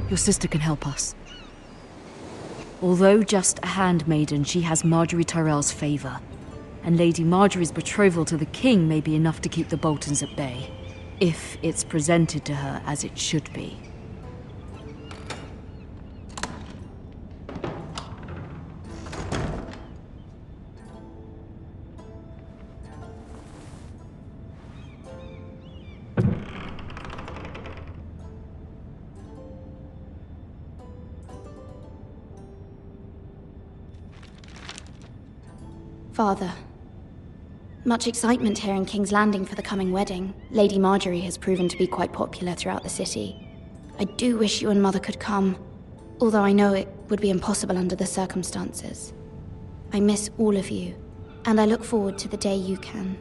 Your sister can help us. Although just a handmaiden, she has Margaery Tyrell's favor. And Lady Margaery's betrothal to the king may be enough to keep the Boltons at bay, if it's presented to her as it should be. Father. Much excitement here in King's Landing for the coming wedding. Lady Margaery has proven to be quite popular throughout the city. I do wish you and Mother could come, although I know it would be impossible under the circumstances. I miss all of you, and I look forward to the day you can.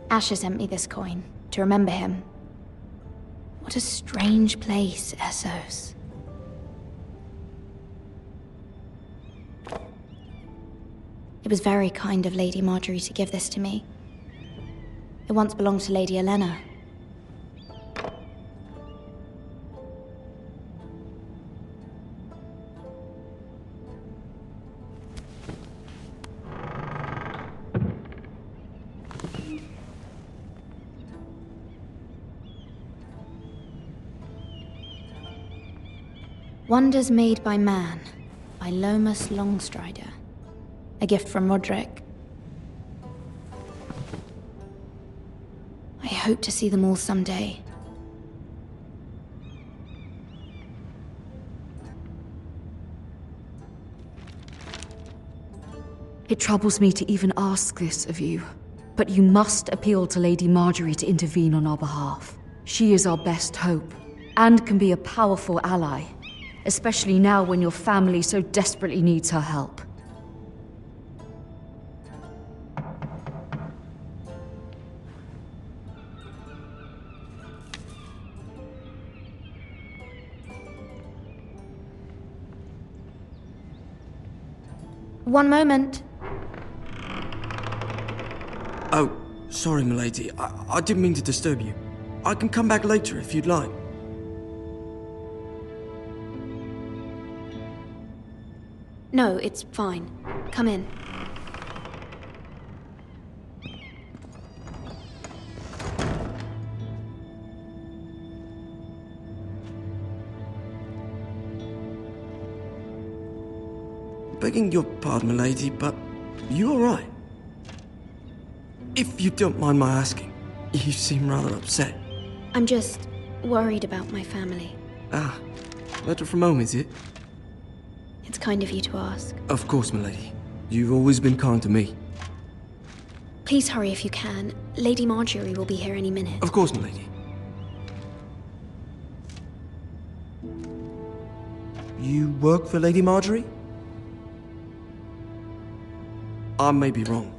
Asher sent me this coin, to remember him. What a strange place, Essos. It was very kind of Lady Margaery to give this to me. It once belonged to Lady Olenna. Wonders Made by Man, by Lomas Longstrider. A gift from Roderick. I hope to see them all someday. It troubles me to even ask this of you, but you must appeal to Lady Margaery to intervene on our behalf. She is our best hope, and can be a powerful ally. Especially now when your family so desperately needs her help. One moment. Oh, sorry, milady. I didn't mean to disturb you. I can come back later if you'd like. No, it's fine. Come in. Begging your pardon, milady, but you all right? If you don't mind my asking, you seem rather upset. I'm just worried about my family. Ah, letter from home, is it? It's kind of you to ask. Of course, milady. You've always been kind to me. Please hurry if you can. Lady Margaery will be here any minute. Of course, milady. You work for Lady Margaery? I may be wrong,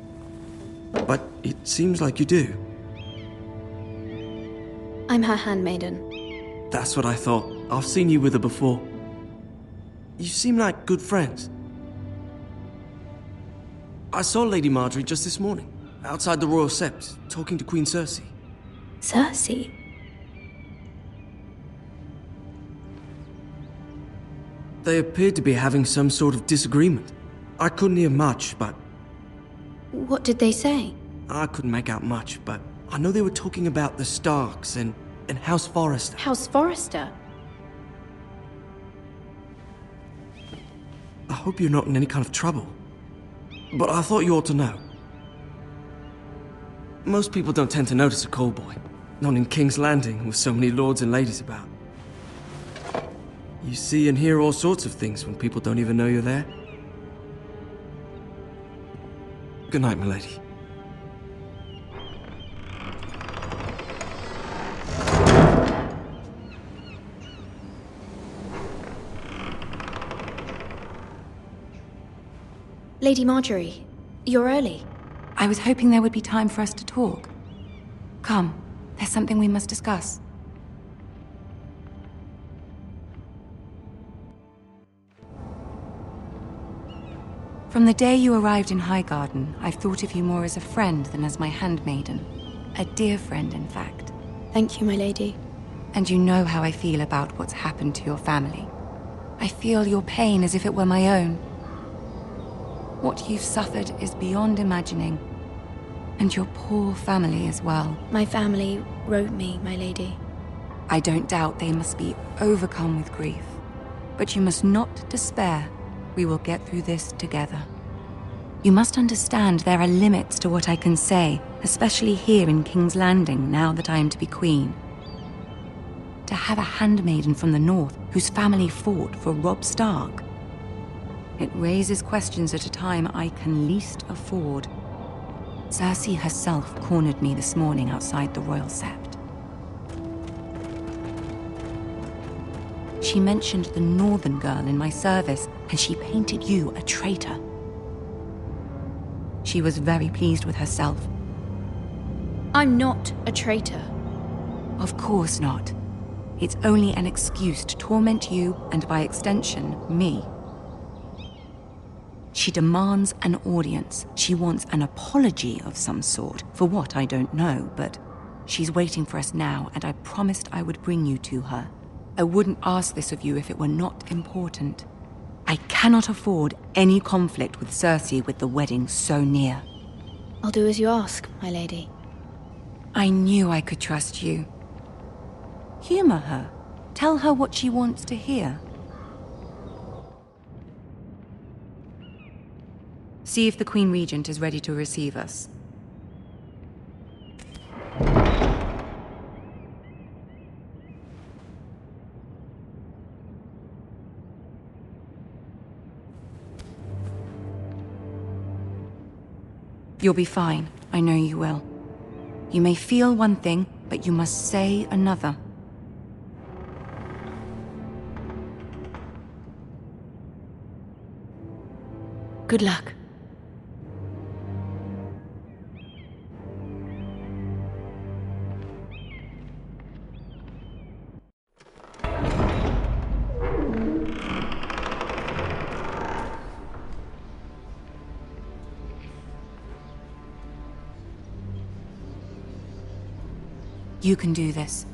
but it seems like you do. I'm her handmaiden. That's what I thought. I've seen you with her before. You seem like good friends. I saw Lady Margaery just this morning, outside the Royal Sept, talking to Queen Cersei. Cersei? They appeared to be having some sort of disagreement. I couldn't hear much, but... What did they say? I couldn't make out much, but I know they were talking about the Starks and House Forrester. House Forrester? I hope you're not in any kind of trouble. But I thought you ought to know. Most people don't tend to notice a callboy. Not in King's Landing, with so many lords and ladies about. You see and hear all sorts of things when people don't even know you're there. Good night, milady. Lady Margaery, you're early. I was hoping there would be time for us to talk. Come, there's something we must discuss. From the day you arrived in Highgarden, I've thought of you more as a friend than as my handmaiden. A dear friend, in fact. Thank you, my lady. And you know how I feel about what's happened to your family. I feel your pain as if it were my own. What you've suffered is beyond imagining. And your poor family as well. My family wrote me, my lady. I don't doubt they must be overcome with grief. But you must not despair. We will get through this together. You must understand there are limits to what I can say, especially here in King's Landing, now that I am to be queen. To have a handmaiden from the north whose family fought for Robb Stark. It raises questions at a time I can least afford. Cersei herself cornered me this morning outside the Royal Sept. She mentioned the northern girl in my service, and she painted you a traitor. She was very pleased with herself. I'm not a traitor. Of course not. It's only an excuse to torment you, and by extension, me. She demands an audience. She wants an apology of some sort, for what I don't know, but she's waiting for us now, and I promised I would bring you to her. I wouldn't ask this of you if it were not important. I cannot afford any conflict with Cersei with the wedding so near. I'll do as you ask, my lady. I knew I could trust you. Humor her. Tell her what she wants to hear. See if the Queen Regent is ready to receive us. You'll be fine. I know you will. You may feel one thing, but you must say another. Good luck. You can do this.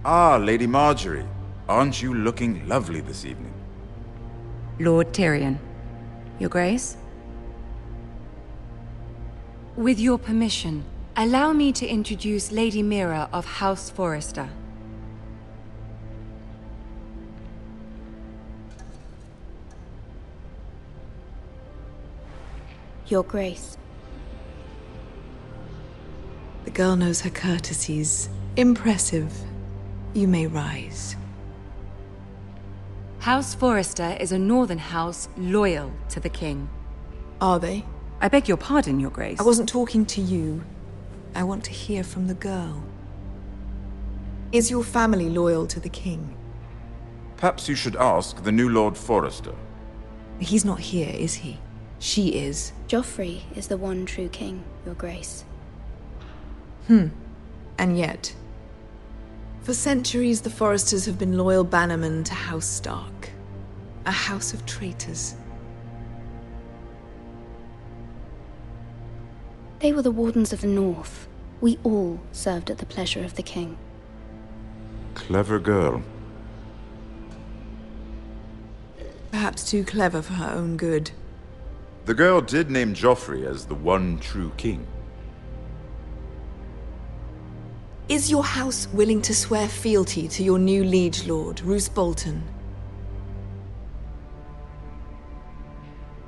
Ah, Lady Margaery. Aren't you looking lovely this evening? Lord Tyrion. Your Grace? With your permission, allow me to introduce Lady Mira of House Forrester. Your Grace. The girl knows her courtesies. Impressive. You may rise. House Forrester is a northern house loyal to the king. Are they? I beg your pardon, Your Grace. I wasn't talking to you. I want to hear from the girl. Is your family loyal to the king? Perhaps you should ask the new Lord Forrester. He's not here, is he? She is. Joffrey is the one true king, Your Grace. And yet, for centuries the Forresters have been loyal bannermen to House Stark. A house of traitors. They were the Wardens of the North. We all served at the pleasure of the king. Clever girl. Perhaps too clever for her own good. The girl did name Joffrey as the one true king. Is your house willing to swear fealty to your new liege lord, Roose Bolton?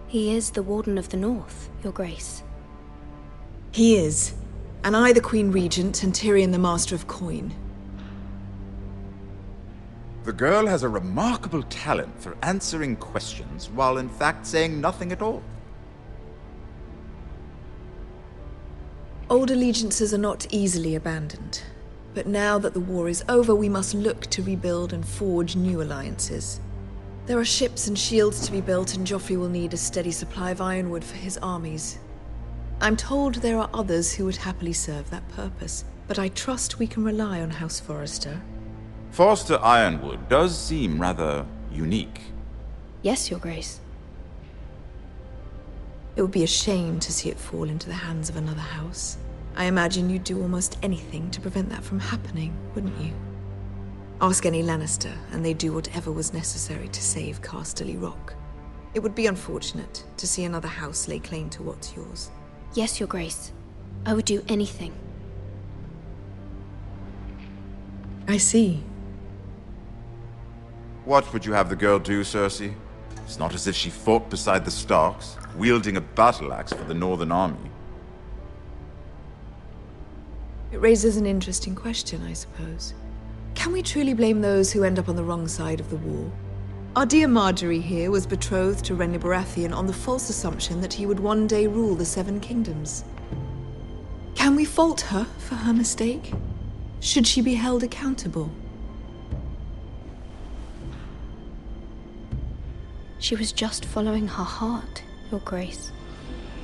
He is the Warden of the North, Your Grace. He is. And I the Queen Regent and Tyrion the Master of Coin. The girl has a remarkable talent for answering questions while in fact saying nothing at all. Old allegiances are not easily abandoned. But now that the war is over, we must look to rebuild and forge new alliances. There are ships and shields to be built, and Joffrey will need a steady supply of ironwood for his armies. I'm told there are others who would happily serve that purpose, but I trust we can rely on House Forrester. Forrester Ironwood does seem rather unique. Yes, Your Grace. It would be a shame to see it fall into the hands of another house. I imagine you'd do almost anything to prevent that from happening, wouldn't you? Ask any Lannister, and they'd do whatever was necessary to save Casterly Rock. It would be unfortunate to see another house lay claim to what's yours. Yes, Your Grace. I would do anything. I see. What would you have the girl do, Cersei? It's not as if she fought beside the Starks, wielding a battle axe for the Northern Army. It raises an interesting question, I suppose. Can we truly blame those who end up on the wrong side of the war? Our dear Margaery here was betrothed to Renly Baratheon on the false assumption that he would one day rule the Seven Kingdoms. Can we fault her for her mistake? Should she be held accountable? She was just following her heart, Your Grace.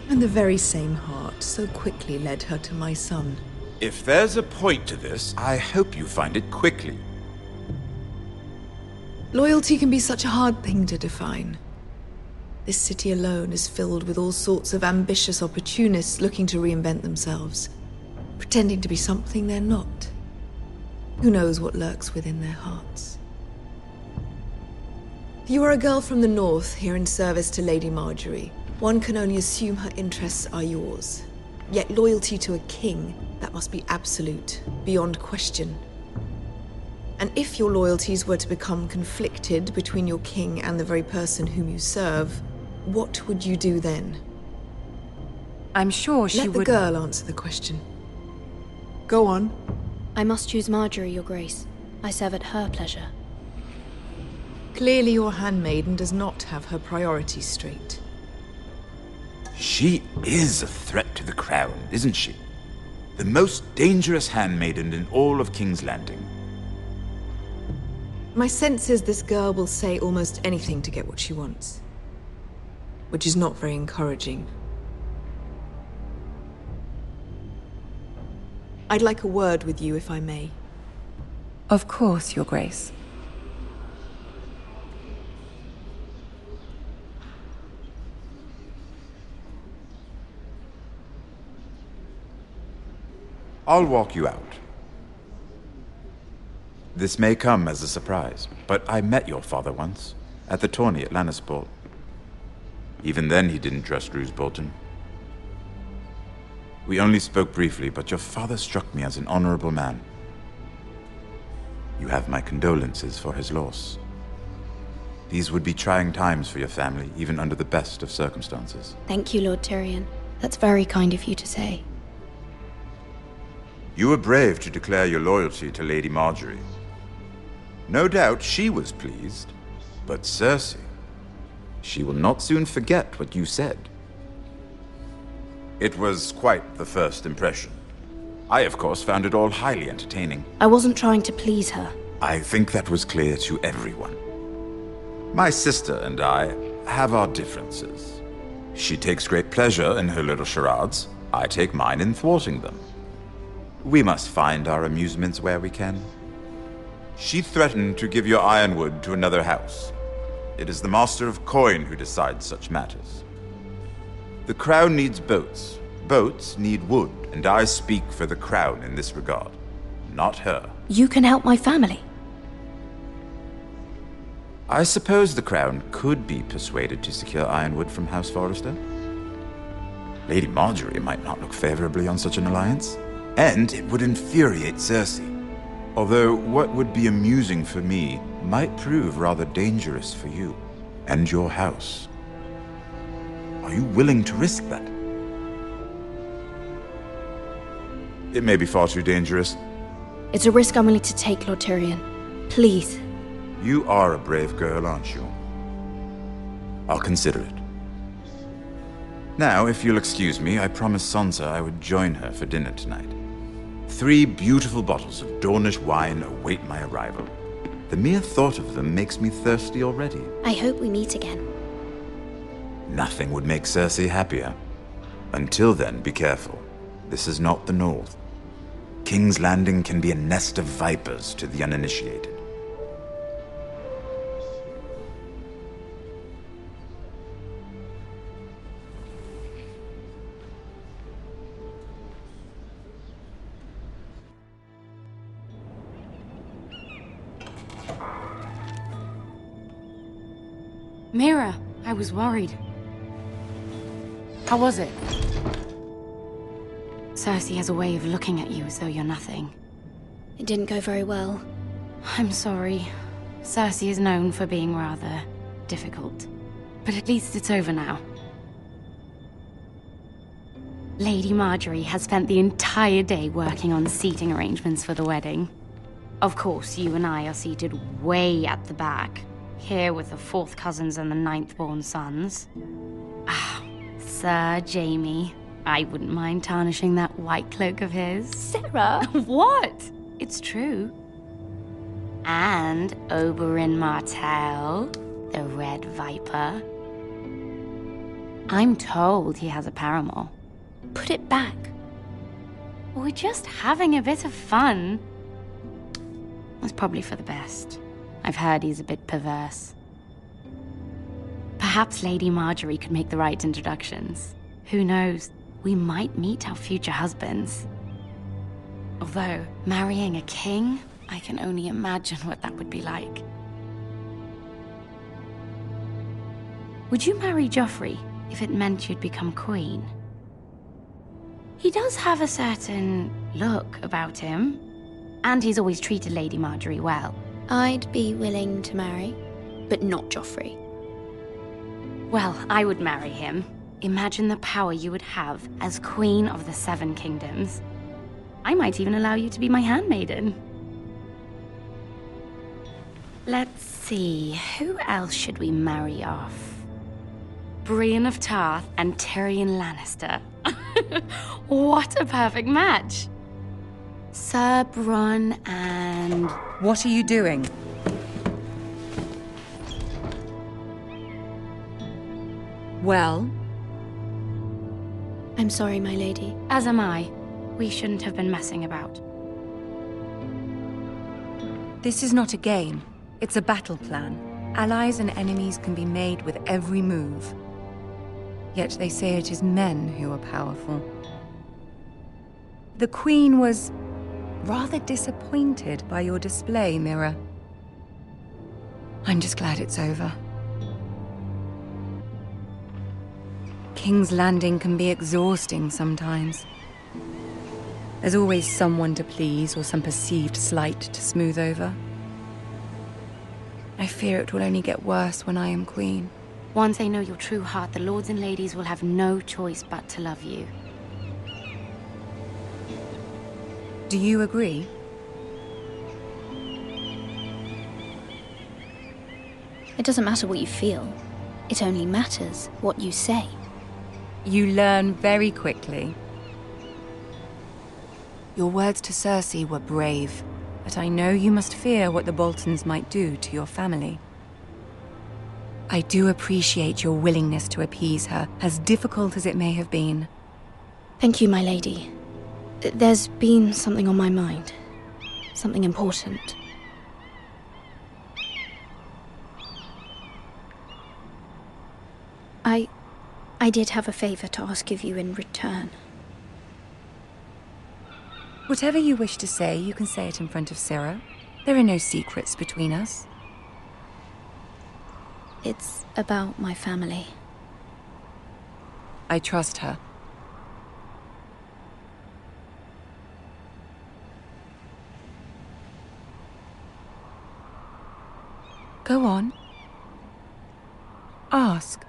And the very same heart so quickly led her to my son. If there's a point to this, I hope you find it quickly. Loyalty can be such a hard thing to define. This city alone is filled with all sorts of ambitious opportunists looking to reinvent themselves, pretending to be something they're not. Who knows what lurks within their hearts? You are a girl from the north here in service to Lady Margaery. One can only assume her interests are yours. Yet loyalty to a king, that must be absolute, beyond question. And if your loyalties were to become conflicted between your king and the very person whom you serve, what would you do then? I'm sure she would... Let the girl answer the question. Go on. I must choose Margaery, Your Grace. I serve at her pleasure. Clearly your handmaiden does not have her priorities straight. She is a threat to the crown, isn't she? The most dangerous handmaiden in all of King's Landing. My sense is this girl will say almost anything to get what she wants. Which is not very encouraging. I'd like a word with you, if I may. Of course, Your Grace. I'll walk you out. This may come as a surprise, but I met your father once, at the tourney at Lannisport. Even then he didn't trust Roose Bolton. We only spoke briefly, but your father struck me as an honorable man. You have my condolences for his loss. These would be trying times for your family, even under the best of circumstances. Thank you, Lord Tyrion. That's very kind of you to say. You were brave to declare your loyalty to Lady Margaery. No doubt she was pleased, but Cersei, she will not soon forget what you said. It was quite the first impression. I, of course, found it all highly entertaining. I wasn't trying to please her. I think that was clear to everyone. My sister and I have our differences. She takes great pleasure in her little charades. I take mine in thwarting them. We must find our amusements where we can. She threatened to give your ironwood to another house. It is the Master of Coin who decides such matters. The crown needs boats. Boats need wood, and I speak for the crown in this regard, not her. You can help my family. I suppose the crown could be persuaded to secure ironwood from House Forrester. Lady Margaery might not look favorably on such an alliance. And it would infuriate Cersei. Although what would be amusing for me might prove rather dangerous for you and your house. Are you willing to risk that? It may be far too dangerous. It's a risk I'm willing to take, Lord Tyrion. Please. You are a brave girl, aren't you? I'll consider it. Now, if you'll excuse me, I promised Sansa I would join her for dinner tonight. 3 beautiful bottles of Dornish wine await my arrival. The mere thought of them makes me thirsty already. I hope we meet again. Nothing would make Cersei happier. Until then, be careful. This is not the North. King's Landing can be a nest of vipers to the uninitiated. Mira, I was worried. How was it? Cersei has a way of looking at you as though you're nothing. It didn't go very well. I'm sorry. Cersei is known for being rather difficult. But at least it's over now. Lady Margaery has spent the entire day working on seating arrangements for the wedding. Of course, you and I are seated way at the back, here with the 4th cousins and the 9th-born sons. Ah, Sir Jaime. I wouldn't mind tarnishing that white cloak of his. Sarah! What? It's true. And Oberyn Martell, the Red Viper. I'm told he has a paramour. Put it back. We're just having a bit of fun. That's probably for the best. I've heard he's a bit perverse. Perhaps Lady Margaery could make the right introductions. Who knows? We might meet our future husbands. Although, marrying a king, I can only imagine what that would be like. Would you marry Joffrey if it meant you'd become queen? He does have a certain look about him, and he's always treated Lady Margaery well. I'd be willing to marry, but not Joffrey. Well, I would marry him. Imagine the power you would have as Queen of the Seven Kingdoms. I might even allow you to be my handmaiden. Let's see, who else should we marry off? Brienne of Tarth and Tyrion Lannister. What a perfect match! Sir Bronn and... What are you doing? Well? I'm sorry, my lady. As am I. We shouldn't have been messing about. This is not a game. It's a battle plan. Allies and enemies can be made with every move. Yet they say it is men who are powerful. The Queen was rather disappointed by your display, Mira. I'm just glad it's over. King's Landing can be exhausting sometimes. There's always someone to please or some perceived slight to smooth over. I fear it will only get worse when I am queen. Once they know your true heart, the lords and ladies will have no choice but to love you. Do you agree? It doesn't matter what you feel. It only matters what you say. You learn very quickly. Your words to Cersei were brave, but I know you must fear what the Boltons might do to your family. I do appreciate your willingness to appease her, as difficult as it may have been. Thank you, my lady. There's been something on my mind. Something important. I did have a favor to ask of you in return. Whatever you wish to say, you can say it in front of Sarah. There are no secrets between us. It's about my family. I trust her. Go on. Ask.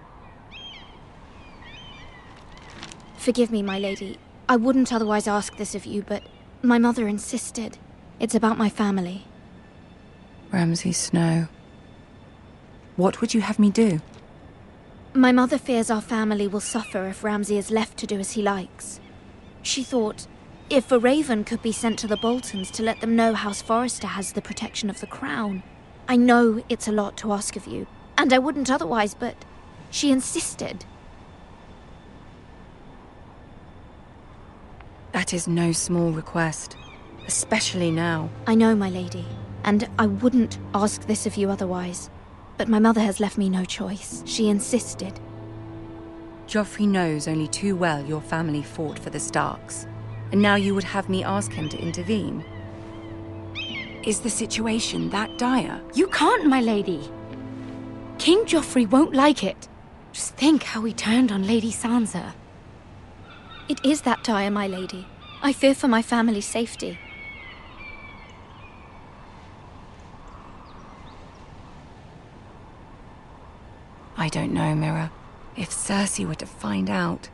Forgive me, my lady. I wouldn't otherwise ask this of you, but my mother insisted. It's about my family. Ramsay Snow. What would you have me do? My mother fears our family will suffer if Ramsay is left to do as he likes. She thought, if a raven could be sent to the Boltons to let them know House Forrester has the protection of the crown, I know it's a lot to ask of you, and I wouldn't otherwise, but she insisted. That is no small request, especially now. I know, my lady, and I wouldn't ask this of you otherwise. But my mother has left me no choice. She insisted. Joffrey knows only too well your family fought for the Starks, and now you would have me ask him to intervene. Is the situation that dire? You can't, my lady. King Joffrey won't like it. Just think how he turned on Lady Sansa. It is that dire, my lady. I fear for my family's safety. I don't know, Mira. If Cersei were to find out...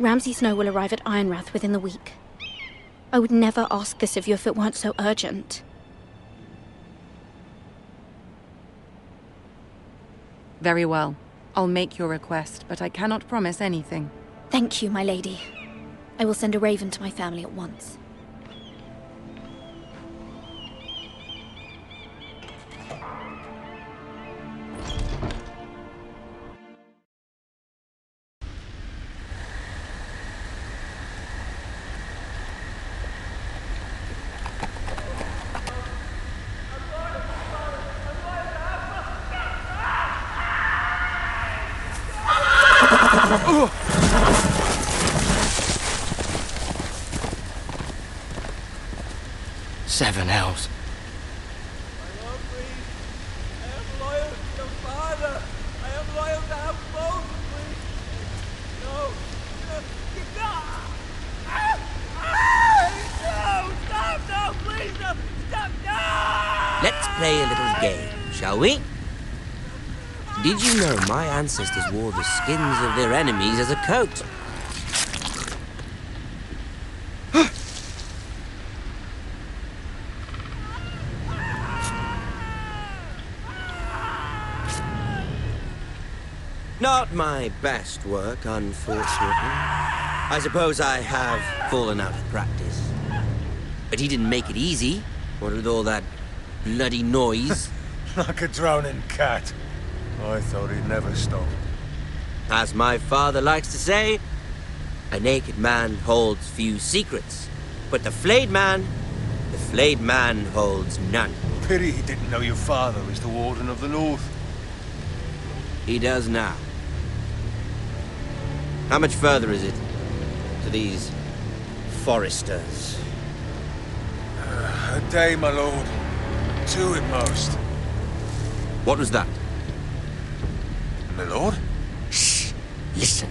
Ramsay Snow will arrive at Ironrath within the week. I would never ask this of you if it weren't so urgent. Very well. I'll make your request, but I cannot promise anything. Thank you, my lady. I will send a raven to my family at once. Seven hells. I love Reed. I am loyal to your father. I am loyal to House Bolton, please. No. No, stop, no, please, no, stop, no! Let's play a little game, shall we? Did you know my ancestors wore the skins of their enemies as a coat? Not my best work, unfortunately. I suppose I have fallen out of practice. But he didn't make it easy, what with all that bloody noise. Like a drowning cat. I thought he'd never stop. As my father likes to say, a naked man holds few secrets. But the flayed man holds none. Pity he didn't know your father was the Warden of the North. He does now. How much further is it to these foresters? A day, my lord. 2 at most. What was that? My lord? Shh! Listen.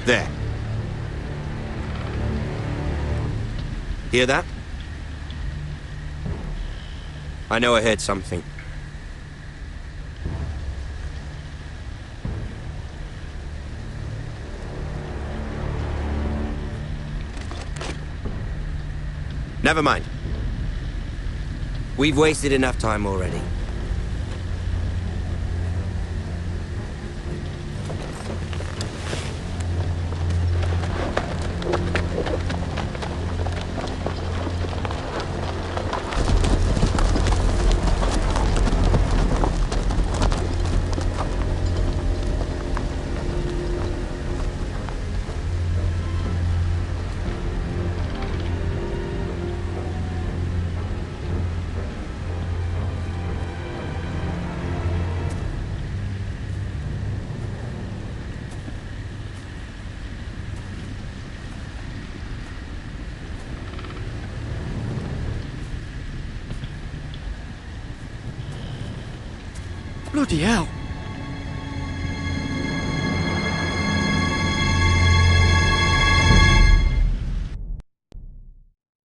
There. Hear that? I know I heard something. Never mind. We've wasted enough time already. Bloody hell.